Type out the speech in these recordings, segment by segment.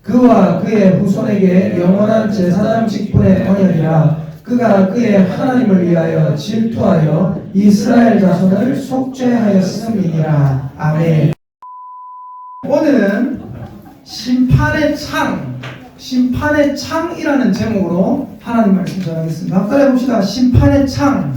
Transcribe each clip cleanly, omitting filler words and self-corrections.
그와 그의 후손에게 영원한 제사장 직분의 언약이라. 그가 그의 하나님을 위하여 질투하여 이스라엘 자손을 속죄하였음이니라. 아멘. 오늘은 심판의 창이라는 제목으로 하나님 말씀 전하겠습니다. 한번 따라해봅시다. 심판의 창.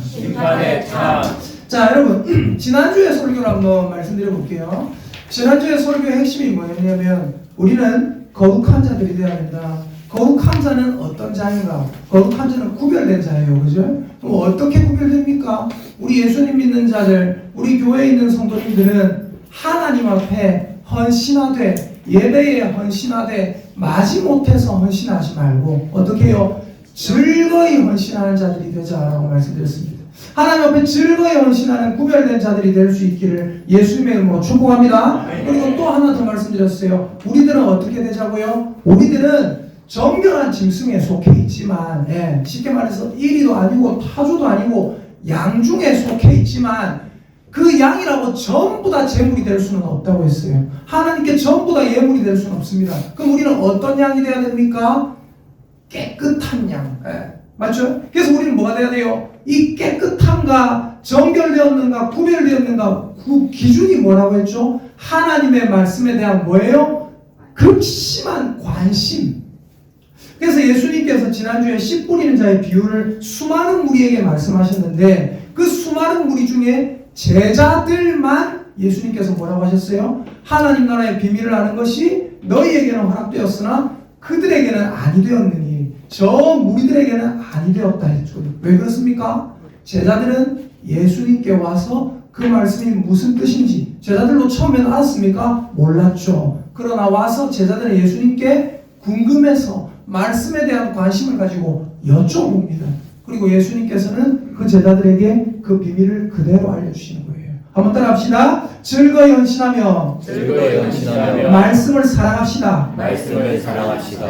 자, 여러분, 지난주에 설교를 한번 말씀드려 볼게요. 지난주에 설교의 핵심이 뭐였냐면, 우리는 거룩한 자들이 되어야 된다. 거룩한 자는 어떤 자인가? 거룩한 자는 구별된 자예요. 그죠? 그럼 어떻게 구별됩니까? 우리 예수님 믿는 자들, 우리 교회에 있는 성도님들은 하나님 앞에 헌신하되, 예배에 헌신하되, 마지못해서 헌신하지 말고 어떻게 해요? 즐거이 헌신하는 자들이 되자라고 말씀드렸습니다. 하나님 앞에 즐거이 헌신하는 구별된 자들이 될 수 있기를 예수님의 이름으로 축복합니다. 그리고 또 하나 더 말씀드렸어요. 우리들은 어떻게 되자고요? 우리들은 정결한 짐승에 속해 있지만, 쉽게 말해서 이리도 아니고 타조도 아니고 양 중에 속해 있지만, 그 양이라고 전부 다 제물이 될 수는 없다고 했어요. 하나님께 전부 다 예물이 될 수는 없습니다. 그럼 우리는 어떤 양이 돼야 됩니까? 깨끗한 양. 맞죠? 그래서 우리는 뭐가 돼야 돼요? 이 깨끗함과 정결되었는가 구별되었는가 그 기준이 뭐라고 했죠? 하나님의 말씀에 대한 뭐예요? 극심한 관심. 그래서 예수님께서 지난주에 씨 뿌리는 자의 비유를 수많은 무리에게 말씀하셨는데, 그 수많은 무리 중에 제자들만 예수님께서 뭐라고 하셨어요? 하나님 나라의 비밀을 아는 것이 너희에게는 허락되었으나 그들에게는 아니 되었느니, 저 무리들에게는 아니 되었다 했죠. 왜 그렇습니까? 제자들은 예수님께 와서 그 말씀이 무슨 뜻인지 제자들로 처음엔 알았습니까? 몰랐죠. 그러나 와서 제자들은 예수님께 궁금해서 말씀에 대한 관심을 가지고 여쭤봅니다. 그리고 예수님께서는 그 제자들에게 그 비밀을 그대로 알려주시는 거예요. 한번 따라합시다. 즐거이 헌신하며 말씀을 사랑합시다.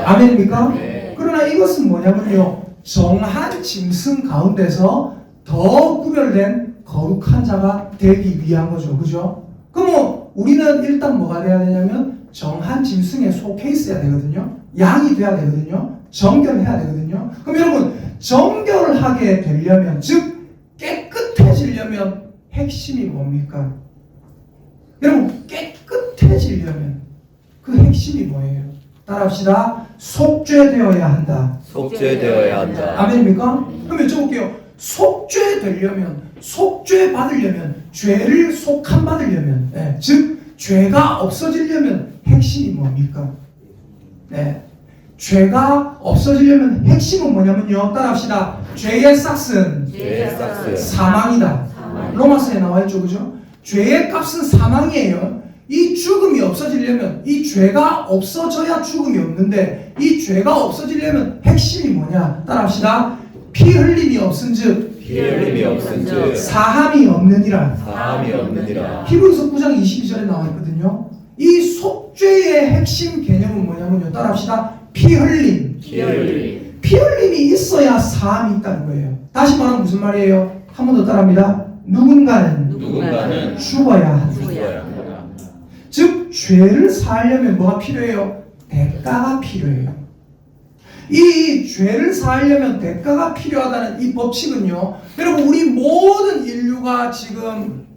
아멘입니까? 네. 그러나 이것은 뭐냐면요, 정한 짐승 가운데서 더 구별된 거룩한 자가 되기 위한 거죠. 그죠? 그럼 우리는 일단 뭐가 돼야 되냐면 정한 짐승에 속해 있어야 되거든요. 양이 돼야 되거든요. 정결해야 되거든요. 그럼 여러분, 정결하게 되려면, 즉 깨끗해지려면 핵심이 뭡니까? 여러분, 깨끗해지려면 그 핵심이 뭐예요? 따라합시다. 속죄되어야 한다. 아멘입니까? 그럼 여쭤볼게요. 속죄되려면, 속죄받으려면, 죄를 속함받으려면, 즉 죄가 없어지려면 핵심이 뭡니까? 죄가 없어지려면 핵심은 뭐냐면요, 따라합시다. 죄의 싹은 사망이다. 로마서에 나와있죠. 그죠? 죄의 값은 사망이에요. 이 죽음이 없어지려면, 이 죄가 없어져야 죽음이 없는데, 이 죄가 없어지려면 핵심이 뭐냐? 따라합시다. 피 흘림이 없은즉 사함이 없느니라. 히브리서 9장 22절에 나와있거든요. 이 속죄의 핵심 개념은 뭐냐면요, 따라합시다. 피 흘림이 있어야 사함이 있다는 거예요. 다시 말하면 무슨 말이에요? 한 번 더 따라합니다. 누군가는 죽어야 한다. 즉 죄를 사하려면 뭐가 필요해요? 대가가 필요해요. 이 죄를 사하려면 대가가 필요하다는 이 법칙은요, 여러분, 우리 모든 인류가 지금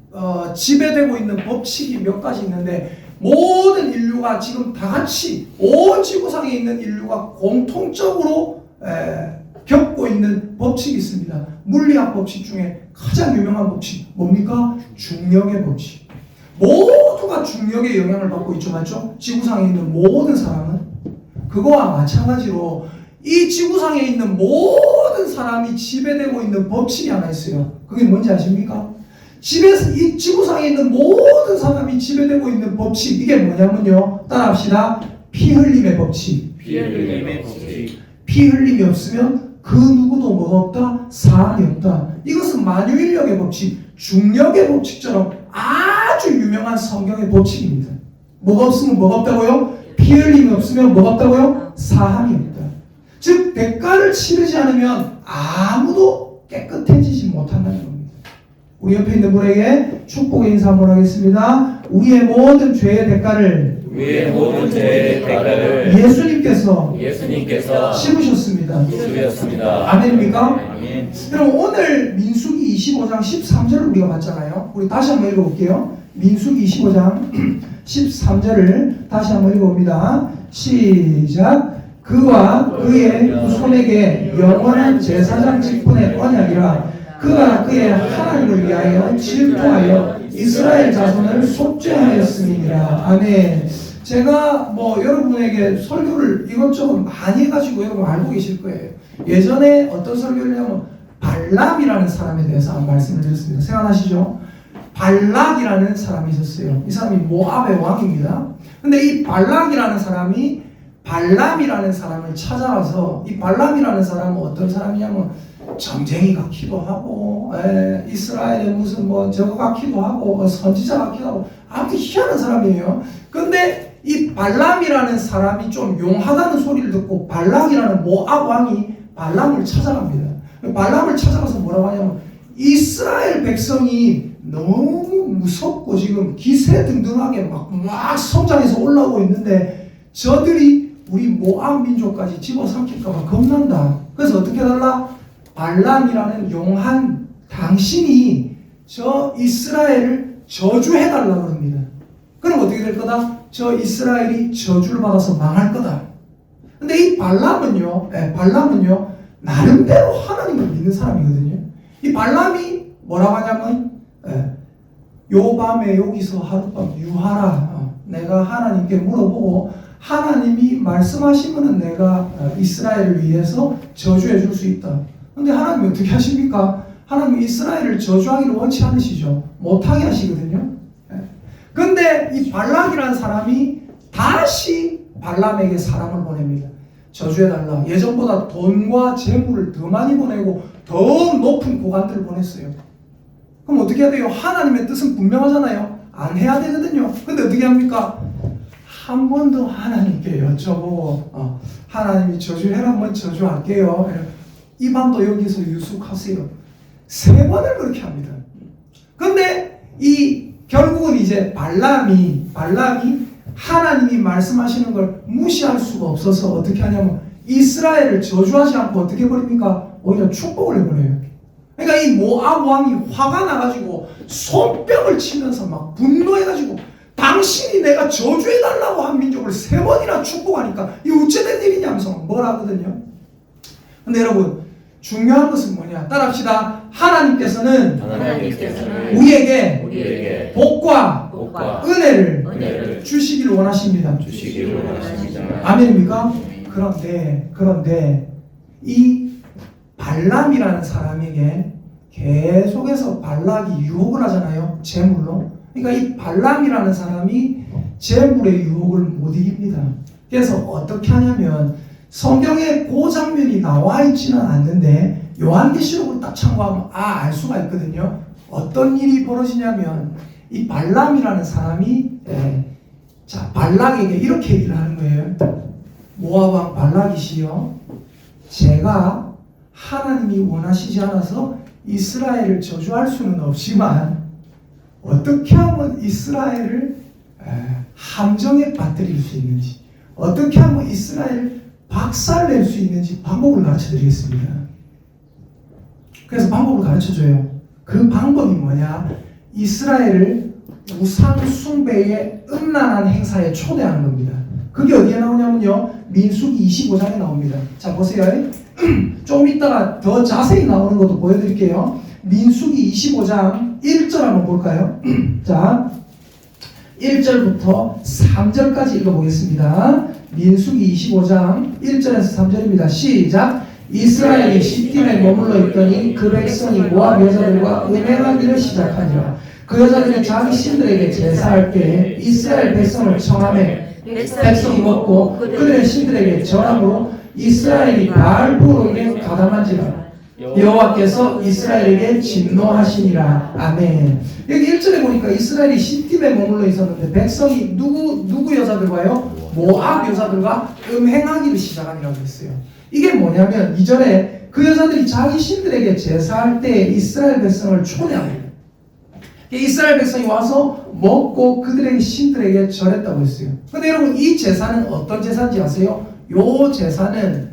지배되고 있는 법칙이 몇 가지 있는데, 모든 인류가 지금 다 같이, 온 지구상에 있는 인류가 공통적으로 겪고 있는 법칙이 있습니다. 물리학 법칙 중에 가장 유명한 법칙 뭡니까? 중력의 법칙. 모두가 중력의 영향을 받고 있죠. 맞죠? 지구상에 있는 모든 사람은. 그거와 마찬가지로 이 지구상에 있는 모든 사람이 지배되고 있는 법칙이 하나 있어요. 그게 뭔지 아십니까? 이 지구상에 있는 모든 사람이 지배되고 있는 법칙, 이게 뭐냐면요, 따라합시다. 피 흘림의 법칙. 피 흘림이 없으면 그 누구도 뭐가 없다? 사함이 없다. 이것은 만유인력의 법칙, 중력의 법칙처럼 아주 유명한 성경의 법칙입니다. 뭐가 없으면 뭐가 없다고요? 피 흘림이 없으면 뭐가 없다고요? 사함이 없다. 즉 대가를 치르지 않으면 아무도 깨끗해지지 못한다는 겁니다. 우리 옆에 있는 분에게 축복의 인사 한번 하겠습니다. 우리의 모든 죄의 대가를 우리의 모든 죄의 대가를 예수님께서 씹으셨습니다. 주셨습니다. 아멘입니까? 아멘. 여러분 오늘 민수기 25장 13절을 우리가 봤잖아요. 우리 다시 한번 읽어볼게요. 민수기 25장 13절을 다시 한번 읽어봅니다. 시작. 그와 그의 후손에게 영원한 제사장 직분의 언약이라. 그가 그의 하나님을 위하여 질투하여 이스라엘 자손을 속죄하였음이니라. 아멘. 제가 여러분에게 설교를 이것저것 많이 해가지고 여러분 알고 계실 거예요. 예전에 어떤 설교를 하면 발람이라는 사람에 대해서 한번 말씀을 드렸습니다. 생각나시죠? 발락이라는 사람이 있었어요. 이 사람이 모압의 왕입니다. 근데 이 발락이라는 사람이 발람이라는 사람을 찾아가서, 이 발람이라는 사람은 어떤 사람이냐면 점쟁이 같기도 하고, 이스라엘에 무슨 저거 같기도 하고, 선지자 같기도 하고, 아무튼 희한한 사람이에요. 근데 이 발람이라는 사람이 좀 용하다는 소리를 듣고 발락이라는 모압 왕이 발람을 찾아갑니다. 발람을 찾아가서 뭐라고 하냐면, 이스라엘 백성이 너무 무섭고 지금 기세등등하게 막 성장해서 올라오고 있는데 저들이 우리 모압 민족까지 집어삼킬까봐 겁난다. 그래서 어떻게 해달라? 발람이라는 용한 당신이 저 이스라엘을 저주해달라고 합니다. 그럼 어떻게 될 거다? 저 이스라엘이 저주를 받아서 망할 거다. 근데 이 발람은요, 나름대로 하나님을 믿는 사람이거든요. 이 발람이 뭐라고 하냐면, 요 밤에 여기서 하룻밤 유하라. 내가 하나님께 물어보고 하나님이 말씀하시면은 내가 이스라엘을 위해서 저주해 줄 수 있다. 근데 하나님이 어떻게 하십니까? 하나님이 이스라엘을 저주하기를 원치 않으시죠. 못하게 하시거든요. 근데 이 발락이라는 사람이 다시 발람에게 사람을 보냅니다. 저주해달라. 예전보다 돈과 재물을 더 많이 보내고 더 높은 고관들을 보냈어요. 그럼 어떻게 해야 돼요? 하나님의 뜻은 분명하잖아요. 안 해야 되거든요. 근데 어떻게 합니까? 한 번 더 하나님께 여쭤보고 하나님이 저주해라 하면 저주할게요. 이 밤도 여기서 유숙하세요. 3번을 그렇게 합니다. 근데 결국은 이제 발람이 하나님이 말씀하시는 걸 무시할 수가 없어서 어떻게 하냐면 이스라엘을 저주하지 않고 어떻게 해버립니까? 오히려 축복을 해버려요. 그러니까 이 모압 왕이 화가 나가지고 손뼉을 치면서 막 분노해가지고 당신이 내가 저주해달라고 한 민족을 3번이나 축복하니까 이게 어째된 일이냐면서 뭐라 하거든요. 근데 여러분 중요한 것은 뭐냐? 따라합시다. 하나님께서는 우리에게 복과 은혜를 주시기를 원하십니다. 아멘입니까? 그런데 이 발람이라는 사람에게 계속해서 발락이 유혹을 하잖아요. 재물로. 그러니까 이 발람이라는 사람이 재물의 유혹을 못 이깁니다. 그래서 어떻게 하냐면 성경에 그 장면이 나와 있지는 않는데 요한계시록을 딱 참고하면 알 수가 있거든요. 어떤 일이 벌어지냐면 이 발람이라는 사람이 발락에게 이렇게 얘기를 하는 거예요. 모압 왕 발락이시여, 제가 하나님이 원하시지 않아서 이스라엘을 저주할 수는 없지만 어떻게 하면 이스라엘을 함정에 빠뜨릴 수 있는지, 어떻게 하면 이스라엘을 박살낼 수 있는지 방법을 가르쳐 드리겠습니다. 그래서 방법을 가르쳐 줘요. 그 방법이 뭐냐? 이스라엘을 우상 숭배의 음란한 행사에 초대하는 겁니다. 그게 어디에 나오냐면요, 민수기 25장에 나옵니다. 자, 보세요. 좀 이따가 더 자세히 나오는 것도 보여드릴게요. 민수기 25장 1절 한번 볼까요? 자, 1절부터 3절까지 읽어보겠습니다. 민수기 25장 1절에서 3절입니다. 시작! 이스라엘이 시딤에 머물러 있더니 그 백성이 모압 여자들과 음행하기를 시작하니라. 그 여자들이 자기 신들에게 제사할 때에 이스라엘 백성을 청하매 백성이 먹고 그들의 신들에게 절함으로 이스라엘이 바알부로에게 가담한지라. 여호와께서 이스라엘에게 진노하시니라. 아멘. 여기 1절에 보니까 이스라엘이 시딤에 머물러 있었는데 백성이 누구 여자들과요? 모압 여자들과 음행하기를 시작하니라고 했어요. 이게 뭐냐면 2절에 그 여자들이 자기 신들에게 제사할 때 이스라엘 백성을 초대합니다. 이스라엘 백성이 와서 먹고 그들에게 신들에게 절했다고 했어요. 근데 여러분 이 제사는 어떤 제사인지 아세요? 요 제사는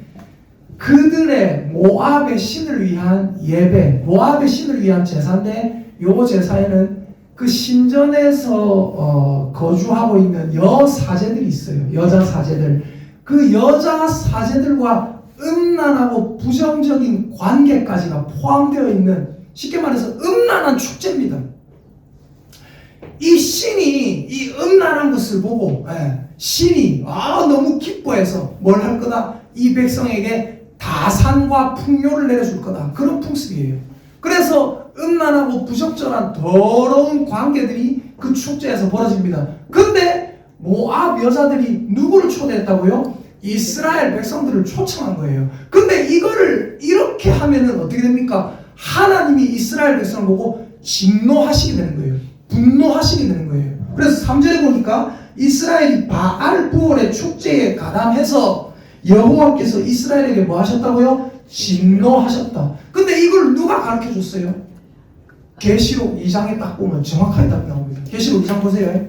그들의 모압의 신을 위한 예배, 모압의 신을 위한 제사인데 요 제사에는 그 신전에서 거주하고 있는 여사제들이 있어요. 여자 사제들. 그 여자 사제들과 음란하고 부정적인 관계까지가 포함되어 있는, 쉽게 말해서 음란한 축제입니다. 이 신이 이 음란한 것을 보고 신이 너무 기뻐해서 뭘 할 거다? 이 백성에게 다산과 풍요를 내려줄 거다. 그런 풍습이에요. 그래서 음란하고 부적절한 더러운 관계들이 그 축제에서 벌어집니다. 근데 모압 여자들이 누구를 초대했다고요? 이스라엘 백성들을 초청한 거예요. 근데 이거를 이렇게 하면은 어떻게 됩니까? 하나님이 이스라엘 백성을 보고 진노하시게 되는 거예요. 분노하시게 되는 거예요. 그래서 3절에 보니까 이스라엘이 바알부올의 축제에 가담해서 여호와께서 이스라엘에게 뭐 하셨다고요? 진노하셨다. 근데 이걸 누가 가르쳐 줬어요? 계시록 2장에 딱 보면 정확하게 딱 나옵니다. 계시록 2장 보세요.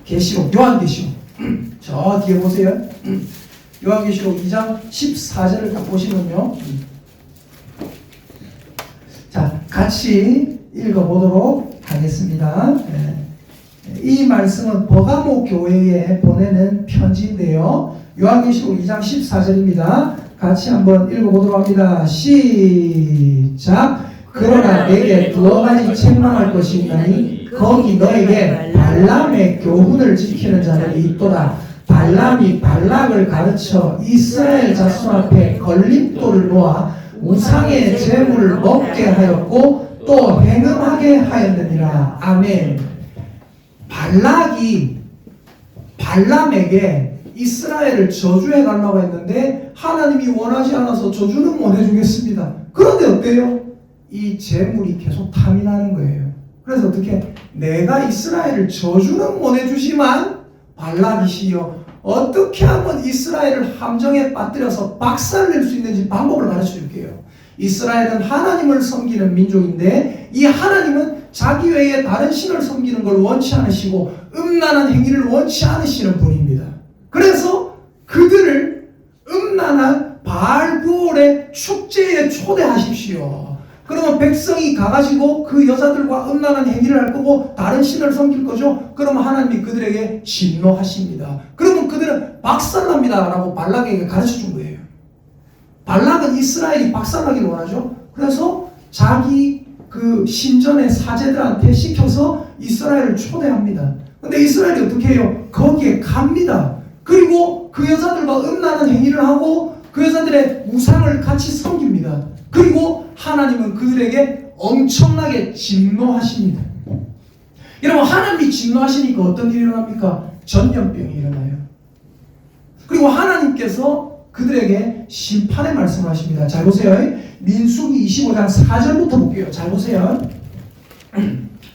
계시록, 요한계시록 저 뒤에 보세요. 요한계시록 2장 14절을 딱 보시면요, 자 같이 읽어보도록 하겠습니다. 이 말씀은 버가모 교회에 보내는 편지인데요, 요한계시록 2장 14절입니다. 같이 한번 읽어보도록 합니다. 시작. 그러나 내게 두어 가지 책망할 것이 있나니 거기 너에게 발람의 교훈을 지키는 자들이 있도다. 발람이 발락을 가르쳐 이스라엘 자손 앞에 걸림돌을 놓아 우상의 재물을 먹게 하였고 또 행음하게 하였느니라. 아멘. 발락이 발람에게 이스라엘을 저주해 달라고 했는데 하나님이 원하지 않아서 저주는 못 해주겠습니다. 그런데 어때요? 이 재물이 계속 탐이 나는 거예요. 그래서 어떻게? 내가 이스라엘을 저주는 못 해주지만 발락이시여 어떻게 하면 이스라엘을 함정에 빠뜨려서 박살낼 수 있는지 방법을 가르쳐 줄게요. 이스라엘은 하나님을 섬기는 민족인데 이 하나님은 자기 외에 다른 신을 섬기는 걸 원치 않으시고 음란한 행위를 원치 않으시는 분입니다. 그래서 그들을 음란한 바알부올의 축제에 초대하십시오. 그러면 백성이 가가지고 그 여자들과 음란한 행위를 할 거고 다른 신을 섬길 거죠. 그러면 하나님이 그들에게 진노하십니다. 그러면 그들은 박살납니다 라고 발락에게 가르쳐 준 거예요. 발락은 이스라엘이 박살나기를 원하죠. 그래서 자기 그 신전의 사제들한테 시켜서 이스라엘을 초대합니다. 근데 이스라엘이 어떻게 해요? 거기에 갑니다. 그리고 그 여자들과 음란한 행위를 하고 그 여자들의 우상을 같이 섬깁니다. 그리고 하나님은 그들에게 엄청나게 진노하십니다. 여러분, 하나님이 진노하시니까 어떤 일이 일어납니까? 전염병이 일어나요. 그리고 하나님께서 그들에게 심판의 말씀을 하십니다. 잘 보세요. 민수기 25장 4절부터 볼게요. 잘 보세요.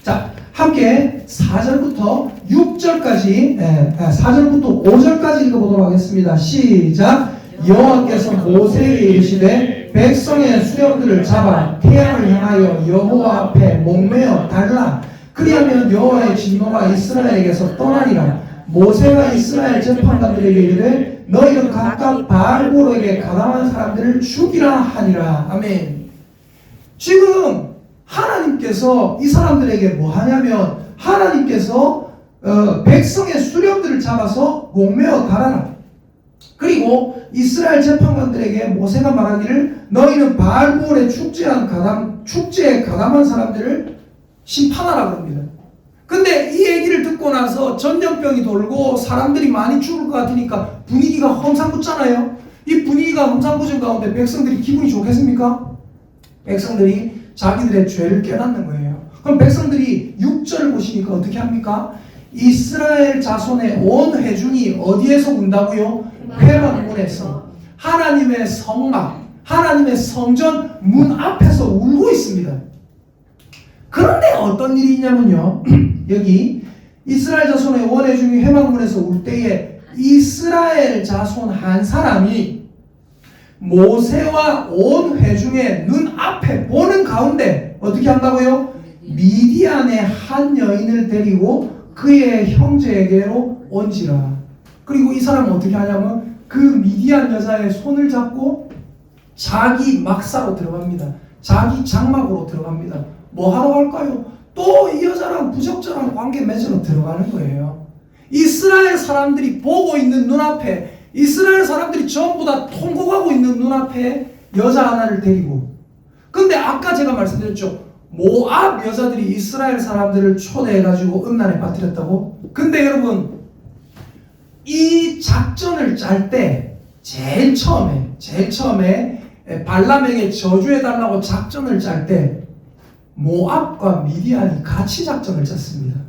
자, 함께 4절부터 6절까지 4절부터 5절까지 읽어보도록 하겠습니다. 시작. 여호와께서 모세에게 이르시되 백성의 수령들을 잡아 태양을 향하여 여호와 앞에 목매어 달라. 그리하면 여호와의 진노가 이스라엘에게서 떠나리라. 모세가 이스라엘 재판관들에게 이르되 너희는 각각 바알보로에게 가담한 사람들을 죽이라 하니라. 아멘. 지금 하나님께서 이 사람들에게 뭐 하냐면 하나님께서 백성의 수령들을 잡아서 목매어 달아라. 그리고 이스라엘 재판관들에게 모세가 말하기를 너희는 바알부올의 축제에 가담한 사람들을 심판하라 그럽니다. 근데 이 얘기를 듣고 나서 전염병이 돌고 사람들이 많이 죽을 것 같으니까 분위기가 험상궂잖아요. 이 분위기가 험상궂은 가운데 백성들이 기분이 좋겠습니까? 백성들이 자기들의 죄를 깨닫는 거예요. 그럼 백성들이 6절을 보시니까 어떻게 합니까? 이스라엘 자손의 온 회중이 어디에서 운다고요? 회막문에서 하나님의 성막, 하나님의 성전 문 앞에서 울고 있습니다. 그런데 어떤 일이 있냐면요, 여기 이스라엘 자손의 온 회중이 회막문에서 울 때에 이스라엘 자손 한 사람이 모세와 온 회중의 눈 앞에 보는 가운데 어떻게 한다고요? 미디안의 한 여인을 데리고 그의 형제에게로 온지라. 그리고 이 사람은 어떻게 하냐면 그 미디안 여자의 손을 잡고 자기 막사로 들어갑니다. 자기 장막으로 들어갑니다. 뭐 하러 갈까요? 또 이 여자랑 부적절한 관계 맺으러 들어가는 거예요. 이스라엘 사람들이 보고 있는 눈앞에, 이스라엘 사람들이 전부 다 통곡하고 있는 눈앞에 여자 하나를 데리고. 근데 아까 제가 말씀드렸죠. 모압 여자들이 이스라엘 사람들을 초대해가지고 음란에 빠뜨렸다고. 근데 여러분, 이 작전을 짤 때 제일 처음에 발람에게 저주해달라고 작전을 짤 때 모압과 미디안이 같이 작전을 짰습니다.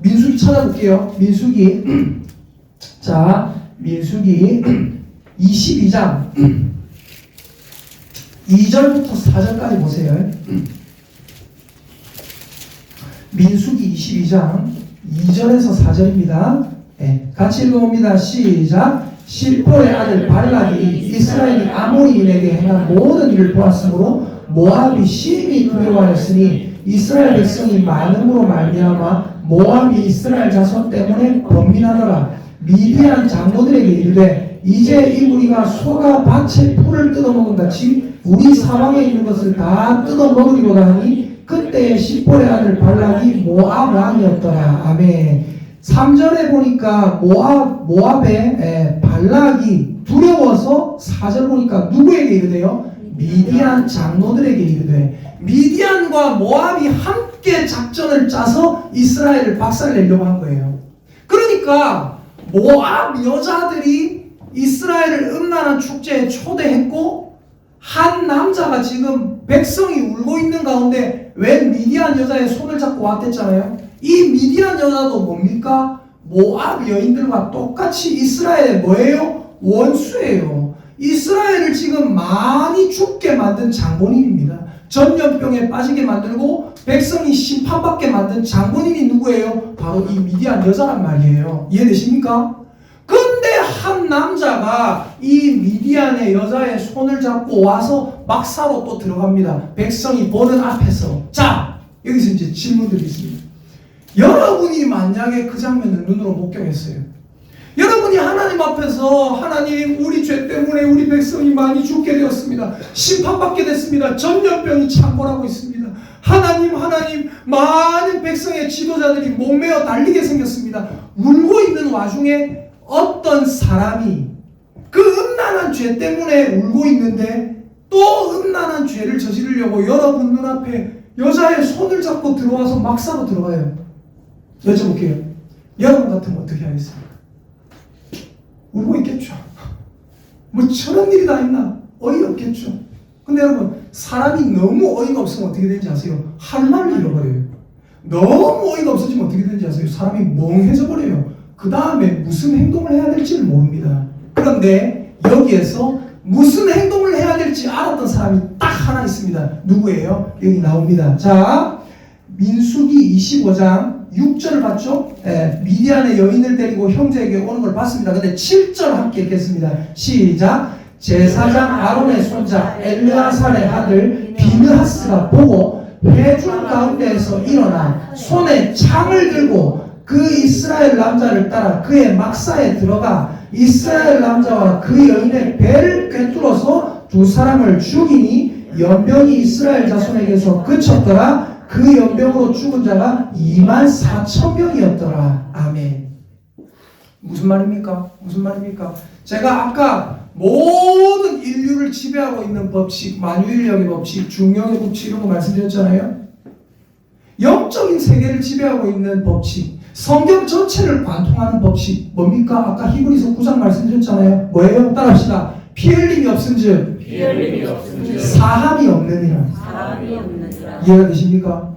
민수기 찾아볼게요. 민수기 자, 민수기 22장 2절부터 4절까지 보세요. 민수기 22장 2절에서 4절입니다. 네, 같이 읽어봅니다. 시작. 실포의 아들 발락이 이스라엘이 아모리인에게 행한 모든 일을 보았으므로 모압이 심히 두려워하였으니 이스라엘 백성이 많음으로 말미암아 모압이 이스라엘 자손 때문에 번민하더라. 미디안 장로들에게 이르되 이제 이 무리가 소가 밭의 풀을 뜯어먹은 같이 우리 사방에 있는 것을 다 뜯어먹으리로다 하니 그때의 십볼의 아들 발락이 모압 왕이었더라. 아멘. 3절에 보니까 모압의 발락이 두려워서 4절 보니까 누구에게 이르대요? 미디안 장로들에게 이르되. 미디안과 모압이 함께 작전을 짜서 이스라엘을 박살내려고 한 거예요. 그러니까 모압 여자들이 이스라엘을 음란한 축제에 초대했고, 한 남자가 지금 백성이 울고 있는 가운데 웬 미디안 여자의 손을 잡고 왔댔잖아요. 이 미디안 여자도 뭡니까? 모압 여인들과 똑같이 이스라엘의 뭐예요? 원수예요. 이스라엘을 지금 많이 죽게 만든 장본인입니다. 전염병에 빠지게 만들고 백성이 심판받게 만든 장본인이 누구예요? 바로 이 미디안 여자란 말이에요. 이해되십니까? 근데 한 남자가 이 미디안의 여자의 손을 잡고 와서 막사로 또 들어갑니다. 백성이 보는 앞에서. 자, 여기서 이제 질문들이 있습니다. 여러분이 만약에 그 장면을 눈으로 목격했어요. 여러분이 하나님 앞에서 하나님, 우리 죄 때문에 우리 백성이 많이 죽게 되었습니다. 심판받게 됐습니다. 전염병이 창궐하고 있습니다. 하나님, 많은 백성의 지도자들이 목매어 달리게 생겼습니다. 울고 있는 와중에 어떤 사람이 그 음란한 죄 때문에 울고 있는데 또 음란한 죄를 저지르려고 여러분 눈앞에 여자의 손을 잡고 들어와서 막사로 들어가요. 여쭤볼게요. 여러분 같으면 어떻게 하겠습니까? 울고 있겠죠. 뭐 저런 일이 다 있나? 어이없겠죠. 근데 여러분, 사람이 너무 어이가 없으면 어떻게 되는지 아세요? 할 말을 잃어버려요. 너무 어이가 없어지면 어떻게 되는지 아세요? 사람이 멍해져 버려요. 그 다음에 무슨 행동을 해야 될지를 모릅니다. 그런데 여기에서 무슨 행동을 해야 될지 알았던 사람이 딱 하나 있습니다. 누구예요? 여기 나옵니다. 자, 민수기 25장 6절 봤죠? 미디안의 여인을 데리고 형제에게 오는 걸 봤습니다. 근데 7절 함께 읽겠습니다. 시작. 제사장 아론의 손자 엘르아살의 아들 비느하스가 보고 회중 가운데에서 일어나 손에 창을 들고 그 이스라엘 남자를 따라 그의 막사에 들어가 이스라엘 남자와 그 여인의 배를 꿰뚫어서 두 사람을 죽이니 연병이 이스라엘 자손에게서 그쳤더라. 그 연병으로 죽은 자가 24,000명이었더라. 아멘. 무슨 말입니까? 제가 아까 모든 인류를 지배하고 있는 법칙, 만유인력의 법칙, 중력의 법칙 이런 거 말씀드렸잖아요. 영적인 세계를 지배하고 있는 법칙, 성경 전체를 관통하는 법칙 뭡니까? 아까 히브리서 9장 말씀드렸잖아요. 뭐예요? 따라합시다. 피 흘림이 없은즉 사함이 없느니라. 이해가 되십니까?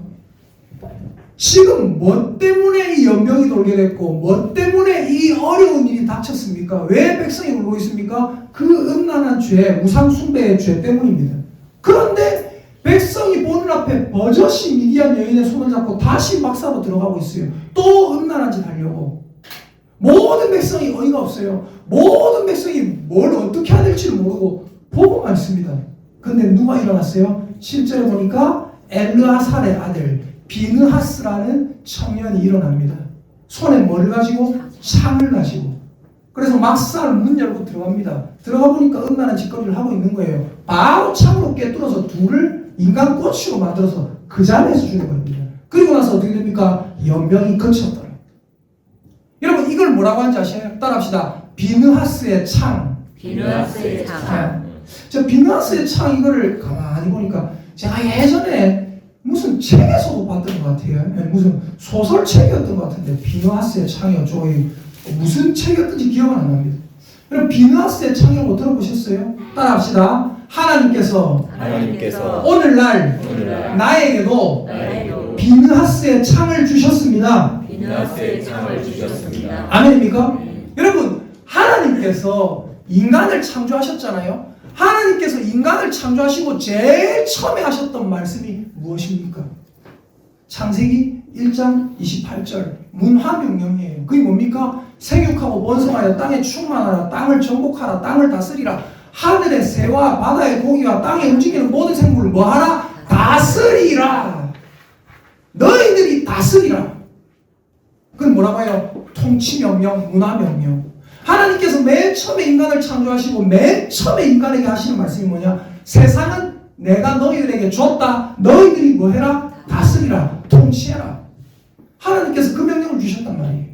지금 뭐 때문에 이 연병이 돌게 됐고 뭐 때문에 이 어려운 일이 닥쳤습니까? 왜 백성이 울고 있습니까? 그 음란한 죄, 우상 숭배의 죄 때문입니다. 그런데 백성이 보는 앞에 버젓이 미디안 여인의 손을 잡고 다시 막사로 들어가고 있어요. 또 음란한 짓 하려고. 모든 백성이 어이가 없어요. 모든 백성이 뭘 어떻게 해야 될지를 모르고 보고만 있습니다. 근데 누가 일어났어요? 7절에 보니까 엘르아살의 아들 비느하스라는 청년이 일어납니다. 손에 뭘 가지고? 창을 가지고. 그래서 막살 문 열고 들어갑니다. 들어가 보니까 음란한 짓거리를 하고 있는 거예요. 바로 창으로 깨뚫어서 둘을 인간 꼬치로 만들어서 그 자리에서 죽여버립니다. 그리고 나서 어떻게 됩니까? 연병이 그쳤더라. 여러분 이걸 뭐라고 하는지 아시나요? 따라합시다. 비느하스의 창. 비느하스의 창. 저 비느하스의 창 이거를 가만히 보니까 제가 예전에 무슨 책에서도 봤던 것 같아요. 무슨 소설책이었던 것 같은데 비느하스의 창이었죠. 무슨 책이었던지 기억은 안 납니다. 그럼 비느하스의 창이라고 들어보셨어요? 따라합시다. 하나님께서 오늘날 나에게도 비느하스의 창을 주셨습니다. 아멘입니까? 여러분 하나님께서 인간을 창조하셨잖아요. 하나님께서 인간을 창조하시고 제일 처음에 하셨던 말씀이 무엇입니까? 창세기 1장 28절 문화명령이에요. 그게 뭡니까? 생육하고 번성하여 땅에 충만하라. 땅을 정복하라. 땅을 다스리라. 하늘의 새와 바다의 고기와 땅에 움직이는 모든 생물을 뭐하라? 다스리라. 너희들이 다스리라. 그건 뭐라고 해요? 통치명령, 문화명령. 하나님께서 맨 처음에 인간을 창조하시고 맨 처음에 인간에게 하시는 말씀이 뭐냐? 세상은 내가 너희들에게 줬다. 너희들이 뭐 해라? 다스리라. 통치해라. 하나님께서 그 명령을 주셨단 말이에요.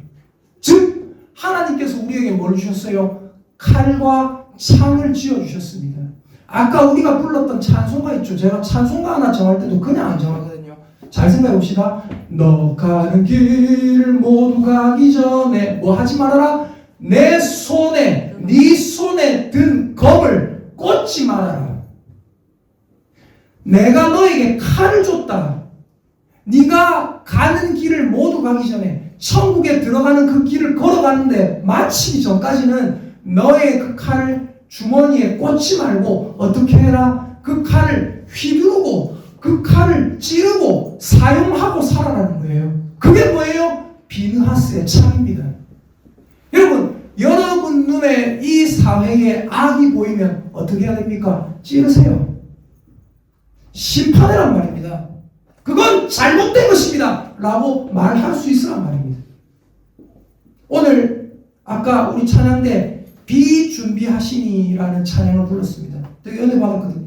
즉 하나님께서 우리에게 뭘 주셨어요? 칼과 창을 지어주셨습니다. 아까 우리가 불렀던 찬송가 있죠. 제가 찬송가 하나 정할 때도 그냥 안 정하거든요. 잘 생각해 봅시다. 너 가는 길 모두 가기 전에 뭐 하지 말아라? 내 손에 네 손에 든 검을 꽂지 말아라. 내가 너에게 칼을 줬다. 네가 가는 길을 모두 가기 전에 천국에 들어가는 그 길을 걸어가는데 마치기 전까지는 너의 그 칼을 주머니에 꽂지 말고 어떻게 해라? 그 칼을 휘두르고 그 칼을 찌르고 사용하고 살아라는 거예요. 그게 뭐예요? 비느하스의 창입니다. 여러분 눈에 이 사회에 악이 보이면 어떻게 해야 됩니까? 찌르세요. 심판이란 말입니다. 그건 잘못된 것입니다 라고 말할 수 있으란 말입니다. 오늘 아까 우리 찬양 때 비준비하시니라는 찬양을 불렀습니다. 되게 은혜 받았거든요.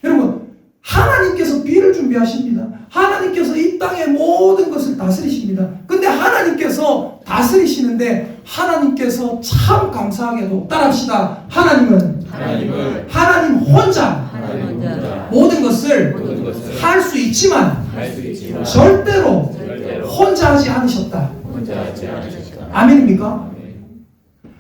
여러분 하나님께서 비를 준비하십니다. 하나님께서 이 땅의 모든 것을 다스리십니다. 근데 하나님께서 다스리시는데 하나님께서 참 감사하게도 따라합시다. 하나님 혼자 모든 것을 할 수 있지만 절대로 혼자 하지 않으셨다. 아멘입니까?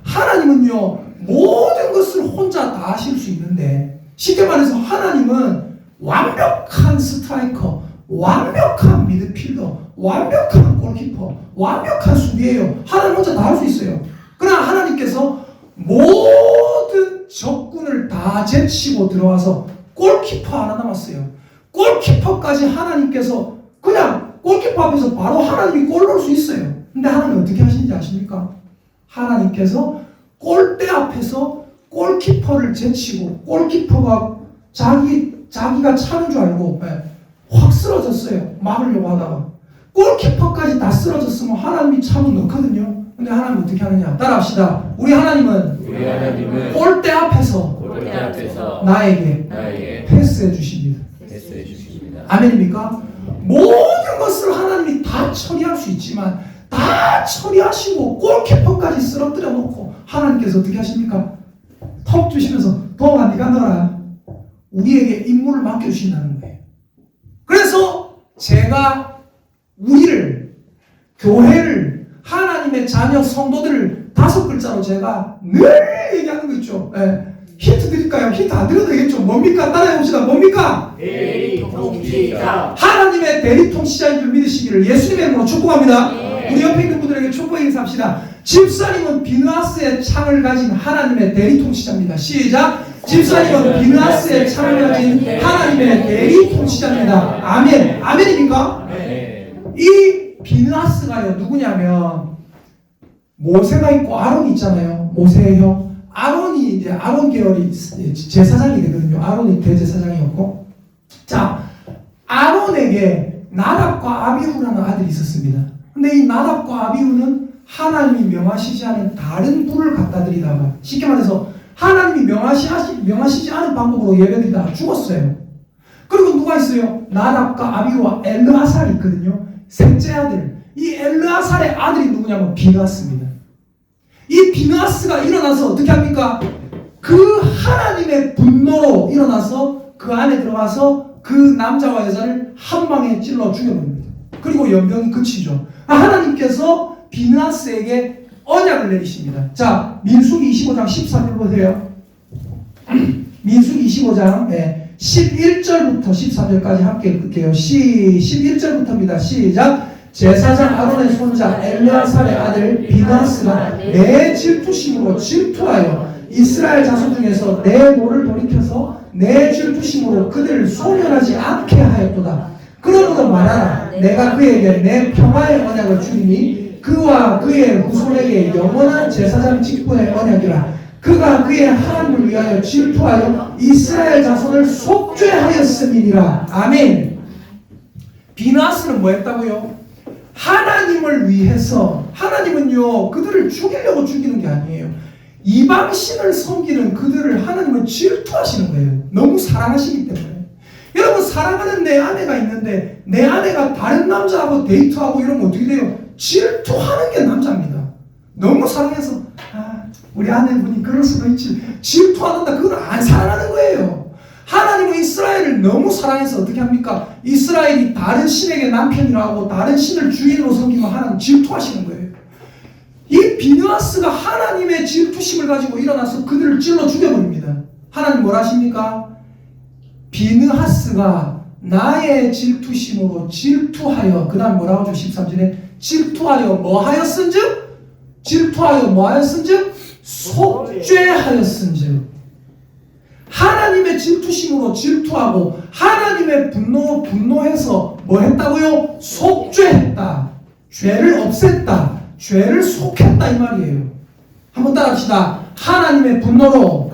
하나님은요 모든 것을 혼자 다 하실 수 있는데 쉽게 말해서 하나님은 완벽한 스트라이커, 완벽한 미드필더, 완벽한 골키퍼, 완벽한 수비예요. 하나님 혼자 다 할 수 있어요. 그러나 하나님께서 모든 적군을 다 제치고 들어와서 골키퍼 하나 남았어요. 골키퍼까지 하나님께서 그냥 골키퍼 앞에서 바로 하나님이 골 넣을 수 있어요. 근데 하나님 어떻게 하시는지 아십니까? 하나님께서 골대 앞에서 골키퍼를 제치고 골키퍼가 자기가 차는 줄 알고 확 쓰러졌어요. 막으려고 하다가 골키퍼까지 다 쓰러졌으면 하나님이 참은 넣거든요. 근데 하나님 어떻게 하느냐? 따라합시다. 우리 하나님은 골대 앞에서 나에게 패스해 주십니다. 아멘입니까? 모든 것을 하나님이 다 처리할 수 있지만 다 처리하시고 골키퍼까지 쓰러뜨려 놓고 하나님께서 어떻게 하십니까? 턱 주시면서 도마 네가 넣어라. 우리에게 임무를 맡겨주신다는 거예요. 그래서 제가 우리를, 교회를, 하나님의 자녀 성도들을 5글자로 제가 늘 얘기하는 거 있죠. 힌트 드릴까요? 힌트 안 드려도 되겠죠. 뭡니까? 따라해봅시다. 뭡니까? 대리통치자. 하나님의 대리통치자인 줄 믿으시기를 예수님의 이름으로 축복합니다. 우리 옆에 있는 분들에게 축복 인사합시다. 집사님은 비느하스의 창을 가진 하나님의 대리통치자입니다. 시작! 집사님은 비느하스의 창을 가진 하나님의 대리통치자입니다. 아멘. 아멘입니까? 이 비느하스가요 누구냐면 모세가 있고 아론이 있잖아요. 모세의 형 아론이 이제 아론 계열이 제사장이 되거든요. 아론이 대제사장이었고, 자 아론에게 나답과 아비후라는 아들이 있었습니다. 근데 이 나답과 아비후는 하나님이 명하시지 않은 다른 불을 갖다 드리다가, 쉽게 말해서 하나님이 명하시지 않은 방법으로 예배드리다가 죽었어요. 그리고 누가 있어요? 나답과 아비후와 엘르아살이 있거든요. 셋째 아들. 이 엘르아살의 아들이 누구냐면 비느하스입니다. 이 비느하스가 일어나서 어떻게 합니까? 그 하나님의 분노로 일어나서 그 안에 들어가서 그 남자와 여자를 한 방에 찔러 죽여버립니다. 그리고 연병이 그치죠. 하나님께서 비느하스에게 언약을 내리십니다. 자, 민수기 25장 13절 보세요. 민수기 25장 11절부터 13절까지 함께 읽을게요. 11절부터입니다. 시작. 제사장 아론의 손자 엘르아살의 아들 비느하스가 내 질투심으로 질투하여 이스라엘 자손 중에서 내 노를 돌이켜서 내 질투심으로 그들을 소멸하지 않게 하였도다. 그러므로 말하라. 내가 그에게 내 평화의 언약을 주리니 그와 그의 후손에게 영원한 제사장 직분의 언약이라. 그가 그의 하나님을 위하여 질투하여 이스라엘 자손을 속죄하였음이니라. 아멘. 비느하스는 뭐 했다고요? 하나님을 위해서, 하나님은요 그들을 죽이려고 죽이는 게 아니에요. 이방신을 섬기는 그들을 하나님은 질투하시는 거예요. 너무 사랑하시기 때문에. 여러분, 사랑하는 내 아내가 있는데 내 아내가 다른 남자하고 데이트하고 이러면 어떻게 돼요? 질투하는 게 남자입니다. 너무 사랑해서 우리 아내분이 그럴 수도 있지, 질투하는다. 그건 안 사랑하는 거예요. 하나님은 이스라엘을 너무 사랑해서 어떻게 합니까? 이스라엘이 다른 신에게 남편이라고 다른 신을 주인으로 섬기면 하나님 질투하시는 거예요. 이 비느하스가 하나님의 질투심을 가지고 일어나서 그들을 찔러 죽여버립니다. 하나님 뭐라 하십니까? 비느하스가 나의 질투심으로 질투하여, 그 다음 뭐라고 하죠? 13절에 질투하여 뭐하였은즉? 질투하여 뭐하였은즉? 속죄하였은즉. 하나님의 질투심으로 질투하고 하나님의 분노해서 뭐 했다고요? 속죄했다. 죄를 없앴다. 죄를 속했다 이 말이에요. 한번 따라합시다. 하나님의 분노로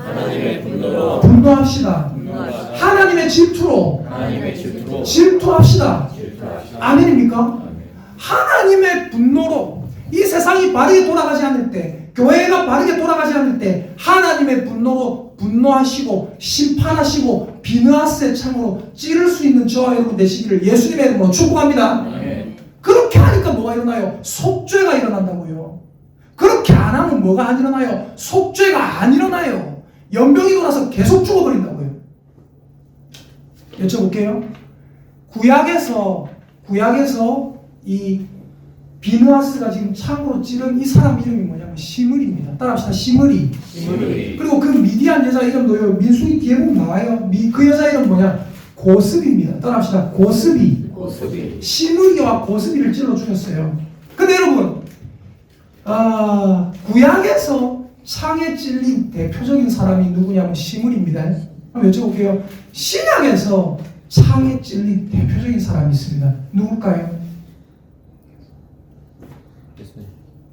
분노합시다. 하나님의 질투로 질투합시다. 아멘입니까? 하나님의 분노로 이 세상이 바르게 돌아가지 않을 때, 교회가 바르게 돌아가지 않을 때 하나님의 분노로 분노하시고 심판하시고 비느하스의 창으로 찌를 수 있는 저와 여러분 되시기를 예수님의 이름으로 축복합니다. 그렇게 하니까 뭐가 일어나요? 속죄가 일어난다고요. 그렇게 안 하면 뭐가 안 일어나요? 속죄가 안 일어나요. 연병이 돌아서 계속 죽어버린다고요. 여쭤볼게요. 구약에서 이 비느하스가 지금 창으로 찌른 이 사람 이름이 뭐냐면 시므리입니다. 따라합시다. 시므리. 그리고 그 미디안 여자 이름도요, 민수기 뒤에 보면 나와요. 그 여자 이름 뭐냐? 고스비입니다. 따라합시다. 고스비. 시므리와 고스비를 찔러 죽였어요. 근데 여러분, 구약에서 창에 찔린 대표적인 사람이 누구냐면 시므리입니다. 한번 여쭤볼게요. 신약에서 창에 찔린 대표적인 사람이 있습니다. 누굴까요?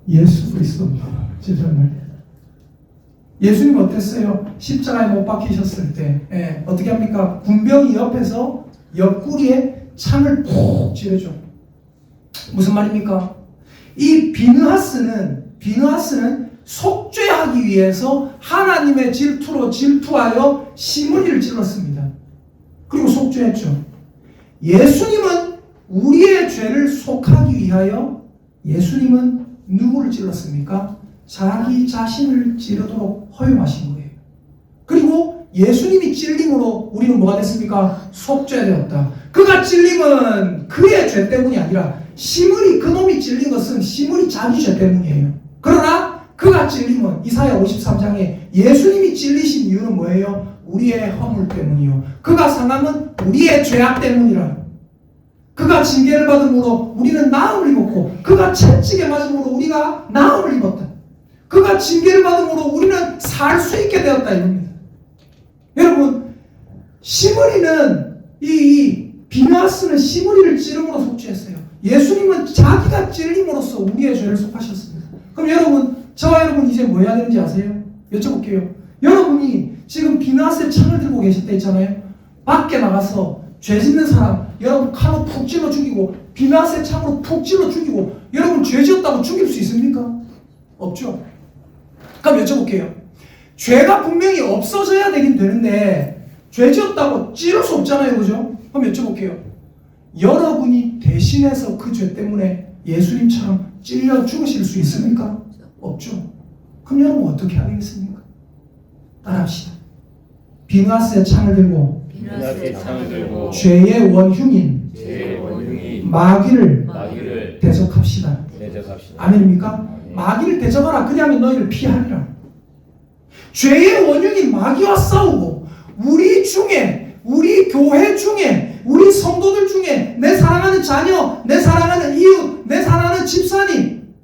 예수 그리스도입니다. 정말 예수님 어땠어요? 십자가에 못 박히셨을 때 어떻게 합니까? 군병이 옆에서 옆구리에 창을 푹 찌르죠. 무슨 말입니까? 이 비느하스는 속죄하기 위해서 하나님의 질투로 질투하여 시므리를 찔렀습니다. 그리고 속죄했죠. 예수님은 우리의 죄를 속하기 위하여 예수님은 누구를 찔렀습니까? 자기 자신을 찌르도록 허용하신 거예요. 그리고 예수님이 찔림으로 우리는 뭐가 됐습니까? 속죄되었다. 그가 찔림은 그의 죄 때문이 아니라 시므리, 그놈이 찔린 것은 시므리 자기 죄 때문이에요. 그러나 그가 찔림은 이사야 53장에 예수님이 찔리신 이유는 뭐예요? 우리의 허물 때문이요. 그가 상함은 우리의 죄악 때문이라. 그가 징계를 받음으로 우리는 나음을 입었고 그가 채찍에 맞음으로 우리가 나음을 입었다. 그가 징계를 받음으로 우리는 살 수 있게 되었다 이겁니다. 여러분, 시므리는 이 비느하스는 시므리를 찌름으로 속죄했어요. 예수님은 자기가 찔림으로써 우리의 죄를 속하셨습니다. 그럼 여러분, 저와 여러분 이제 뭐 해야 되는지 아세요? 여쭤볼게요. 여러분이 지금 비느하스의 창을 들고 계실 때 있잖아요. 밖에 나가서 죄 짓는 사람 여러분 칼로 푹 찔러 죽이고 비나스의 창으로 푹 찔러 죽이고 여러분 죄 지었다고 죽일 수 있습니까? 없죠. 그럼 여쭤볼게요. 죄가 분명히 없어져야 되긴 되는데 죄 지었다고 찌를 수 없잖아요. 그죠? 그럼 여쭤볼게요. 여러분이 대신해서 그 죄 때문에 예수님처럼 찔려 죽으실 수 있습니까? 없죠. 그럼 여러분 어떻게 해야 되겠습니까? 따라합시다. 비나스의 창을 들고 비나스의 창을 들고 죄의 원흉인 죄의 원흉인 마귀를 대적합시다. 대적합시다. 아멘입니까? 마귀를 대적하라. 그리하면 너희를 피하리라. 죄의 원흉인 마귀와 싸우고 우리 중에 우리 교회 중에 우리 성도들 중에 내 사랑하는 자녀, 내 사랑하는 이웃, 내 사랑하는 집사님,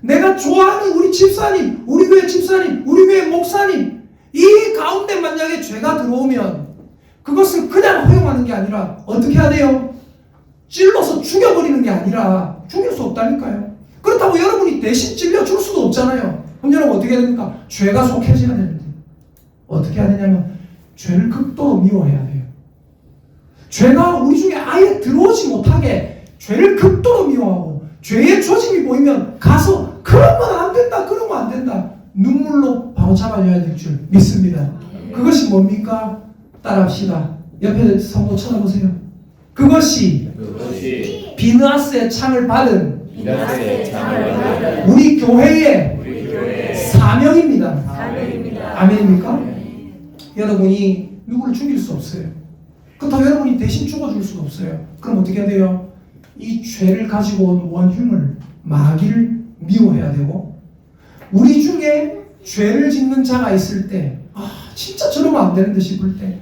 내가 좋아하는 우리 집사님, 우리 교회 집사님, 우리 교회 목사님, 이 가운데 만약에 죄가 들어오면 그것을 그냥 허용하는 게 아니라 어떻게 해야 돼요? 찔러서 죽여버리는 게 아니라 죽일 수 없다니까요. 그렇다고 여러분이 대신 찔려줄 수도 없잖아요. 그럼 여러분 어떻게 해야 됩니까? 죄가 속해져야 되는데 어떻게 해야 되냐면 죄를 극도로 미워해야 돼요. 죄가 우리 중에 아예 들어오지 못하게 죄를 극도로 미워하고 죄의 조짐이 보이면 가서 그러면 안 된다, 그러면 안 된다, 눈물로 바로 잡아줘야 될 줄 믿습니다. 그것이 뭡니까? 따라합시다. 옆에 성도 쳐다보세요. 그것이 비느하스의 창을 받은 비나스의 창을 받은 우리 교회의 우리 교회의 사명입니다. 사명입니다. 아멘입니까? 여러분이 누구를 죽일 수 없어요. 그렇다고 여러분이 대신 죽어줄 수도 없어요. 그럼 어떻게 해야 돼요? 이 죄를 가지고 온 원흉을 마귀를 미워해야 되고 우리 중에 죄를 짓는 자가 있을 때 진짜 저러면 안 되는데 싶을 때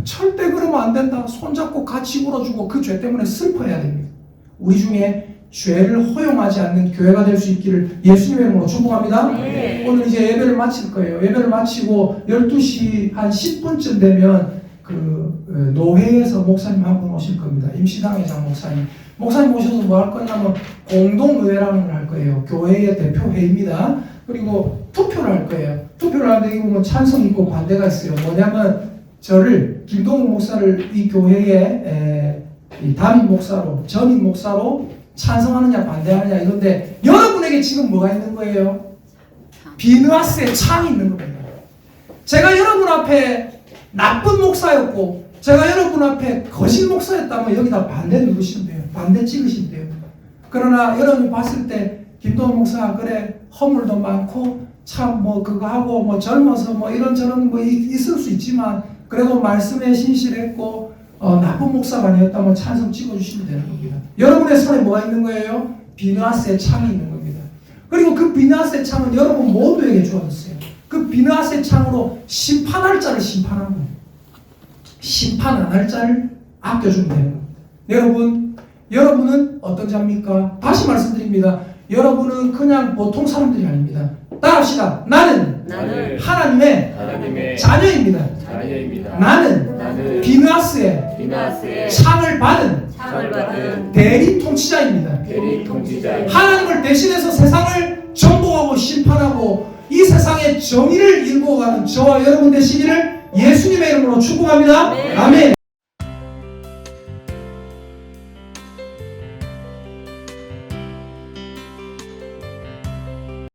절대 그러면 안 된다, 손잡고 같이 울어주고 그 죄 때문에 슬퍼해야 됩니다. 우리 중에 죄를 허용하지 않는 교회가 될 수 있기를 예수님의 이름으로 축복합니다. 네. 오늘 이제 예배를 마칠 거예요. 예배를 마치고 12시 한 10분쯤 되면 그 노회에서 목사님 한 분 오실 겁니다. 임시당회장 목사님. 목사님 오셔서 뭐 할 거냐면 공동의회라는 걸 할 거예요. 교회의 대표회의입니다. 그리고 투표를 할 거예요. 투표를 하는데 이거 뭐 찬성 있고 반대가 있어요. 뭐냐면 저를 김동욱 목사를 이 교회의 이 담임 목사로, 전임 목사로 찬성하느냐 반대하느냐 이건데 여러분에게 지금 뭐가 있는 거예요? 비느하스의 창이 있는 겁니다. 제가 여러분 앞에 나쁜 목사였고 제가 여러분 앞에 거짓 목사였다면 여기다 반대 누르시면 돼요. 반대 찍으시면 돼요. 그러나 여러분이 봤을 때 김동욱 목사 그래 허물도 많고 참 뭐 그거 하고 뭐 젊어서 뭐 이런저런 뭐 있을 수 있지만 그래도 말씀에 신실했고 나쁜 목사가 아니었다면 찬성 찍어주시면 되는 겁니다. 여러분의 손에 뭐가 있는 거예요? 비느하스의 창이 있는 겁니다. 그리고 그 비느하스의 창은 여러분 모두에게 주어졌어요. 그 비느하스의 창으로 심판할 자를 심판하고 심판 안 할 자를 아껴주면 되는 겁니다. 여러분은 어떤 자입니까? 다시 말씀드립니다. 여러분은 그냥 보통 사람들이 아닙니다. 따라합시다. 나는 하나님의 자녀입니다. 나는 비느하스의 창을 받은 대리 통치자입니다. 하나님을 대신해서 세상을 정복하고 심판하고 이 세상의 정의를 일구어가는 저와 여러분 되시기를 예수님의 이름으로 축복합니다. 아멘.